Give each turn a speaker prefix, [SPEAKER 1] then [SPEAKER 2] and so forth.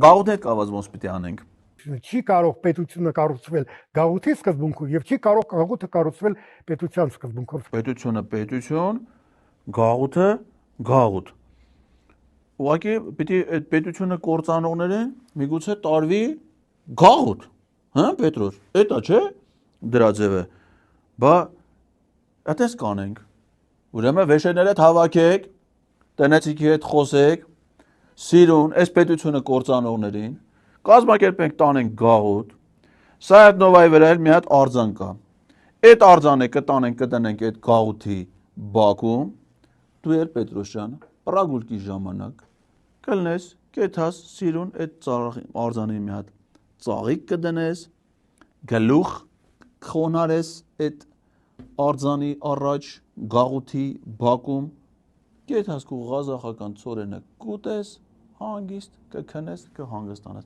[SPEAKER 1] Գաղութի հետ կապված ոնց պիտի անենք։
[SPEAKER 2] Չի կարող պետությունը կառուցվել գաղութի սկզբունքով եւ չի կարող գաղութը կառուցվել պետության սկզբունքով։
[SPEAKER 1] Պետությունը պետություն, գաղութը գաղութ։ Ուղղակի պիտի այդ պետությունը կործանողներին միգուցե տարվի գաղութ, հա Պետրոս, էտա չէ դրա ձևը։ Բա այդպես կանենք։ Ուրեմն վեշերները հավաքեք, տնեցիքի հետ խոսեք, սիրուն, այս պետությունը կործանողներին, կազմակերպենք տանենք գաղութ, սա այդ նովայի վրա էլ մի հատ արձան կա։ Այդ արձանը կտանենք կդնենք այդ գաղութի բակում, դու էլ Պետրոս ջան, պրագուլկի ժամանակ կլնես, կեթաս սիրուն այդ արձանի մի հատ ծաղիկ կդնես, գլուխ խոնարես այդ արձանի առաջ գաղութի բակում, կեթաս քո ղազախական ծորենը կուտես, հանգիստ կքնես, կհանգստանաս։